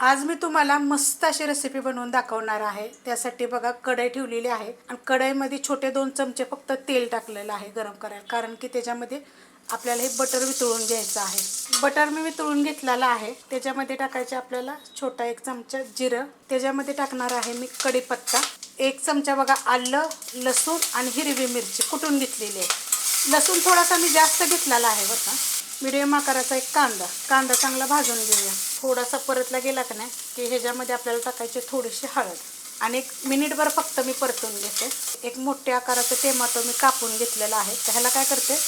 आज मी तुम्हाला मस्त अशी रेसिपी बनवून दाखवणार आहे। त्यासाठी बघा कढई ठेवलेली आहे आणि कढईमध्ये छोटे 2 चमचे फक्त तेल टाकलेलं आहे गरम करायला, कारण की त्याच्यामध्ये आपल्याला हे बटर वितळून घ्यायचं आहे। बटर मी वितळून घेतलेला आहे। त्याच्यामध्ये टाकायचे आपल्याला छोटा 1 चमचा जिरं, त्याच्यामध्ये टाकणार आहे मी कढीपत्ता, 1 चमचा बघा आलं, लसूण आणि हिरवी मिरची कुटून घेतलेली आहे। लसूण थोडासा मी जास्त घेतलेला आहे बरं का। मीडियम आकाराचा एक कांदा चांगला भाजून घेऊया। थोडासा परतला गेला का नाही की ह्याच्यामध्ये आपल्याला टाकायची थोडीशी हळद आणि 1 मिनिटभर फक्त मी परतून घेते। एक मोठ्या आकाराचा टोमॅटो मी कापून घेतलेला आहे। तर ह्याला काय करते,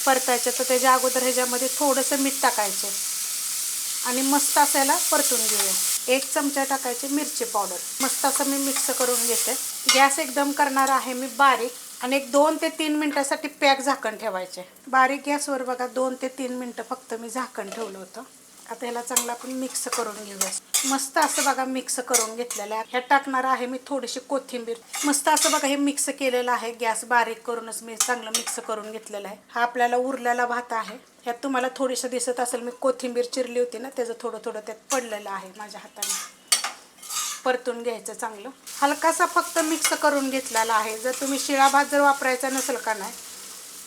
परतायचं तर त्याच्या अगोदर ह्याच्यामध्ये थोडंसं मीठ टाकायचं आणि मस्त असायला परतून घेऊया। 1 चमचा टाकायची मिरची पावडर, मस्त असं मी मिक्स करून घेते। गॅस एकदम करणार आहे मी बारीक आणि 2 ते 3 मिनिटासाठी पॅक झाकण ठेवायचे। बारीक गॅसवर बघा 2 ते 3 मिनिटं फक्त मी झाकण ठेवलं होतं। आता ह्याला चांगला आपण मिक्स करून घेऊया। मस्त असं बघा मिक्स करून घेतलेलं आहे। ह्यात टाकणार आहे मी थोडीशी कोथिंबीर। मस्त असं बघा हे मिक्स केलेलं आहे। गॅस बारीक करूनच मी चांगलं मिक्स करून घेतलेलं आहे। हा आपल्याला उरलेला भात आहे। ह्यात तुम्हाला थोडीसं दिसत असेल मी कोथिंबीर चिरली होती ना, त्याचं थोडं थोडं त्यात पडलेलं आहे माझ्या हाताने। परतून घ्यायचं चांगलं, हलकासा फक्त मिक्स करून घेतलेला आहे। जर तुम्ही शिळा भात जर वापरायचा नसेल का नाही,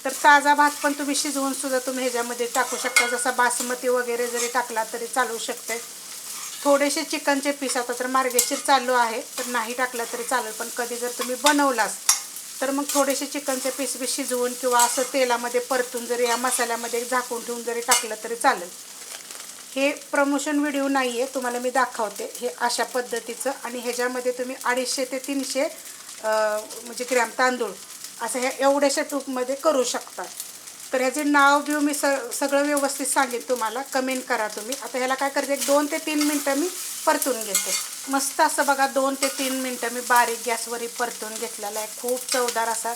तर ताजा भात पण तुम्ही शिजवून सुद्धा तुम्ही ह्याच्यामध्ये टाकू शकता। जसा बासमती वगैरे जरी टाकला तरी चालू शकते। थोडेसे चिकनचे पीस, आता तर मार्गशीर चालू आहे तर नाही टाकलं तरी चालेल, पण कधी जर तुम्ही बनवलास तर मग थोडेसे चिकनचे पीस बी शिजवून किंवा असं तेलामध्ये परतून जरी या मसाल्यामध्ये झाकून ठेवून जरी टाकलं तरी चालेल। हे प्रमोशन व्हिडिओ नाही आहे, तुम्हाला मी दाखवते हे अशा पद्धतीचं। आणि ह्याच्यामध्ये तुम्ही 250 ते 300 म्हणजे ग्रॅम तांदूळ असं ह्या एवढ्याशा टूपमध्ये करू शकता। तर ह्याचे नाव बिव मी सगळं व्यवस्थित सांगेन तुम्हाला, कमेंट करा तुम्ही। आता ह्याला काय करते, 2 ते 3 मिनटं मी परतून घेते। मस्त असं बघा 2 ते 3 मिनटं मी बारीक गॅसवरही परतून घेतलेला आहे। खूप चवदार असा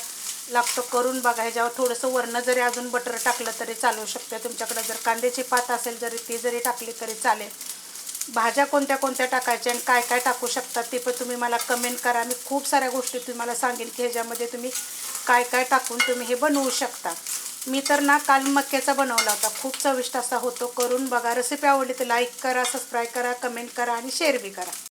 लागतो, करून बघा। ह्याच्यावर थोडंसं वरनं जरी अजून बटर टाकलं तरी चालू शकतं। तुमच्याकडे जर कांद्याची पात असेल जरी ती जरी टाकली तरी चालेल। भाज्या कोणत्या कोणत्या टाकायच्या आणि काय काय टाकू शकता ते पण तुम्ही मला कमेंट करा। मी खूप साऱ्या गोष्टी तुम्हाला सांगेन की ह्याच्यामध्ये तुम्ही काय काय टाकून तुम्ही हे बनवू शकता। मी तर ना काल मक्याचा बनवला होता, खूप चविष्ट असा होतो, करून बघा। रेसिपी आवडली तर लाईक करा, सबस्क्राईब करा, कमेंट करा आणि शेअर बी करा।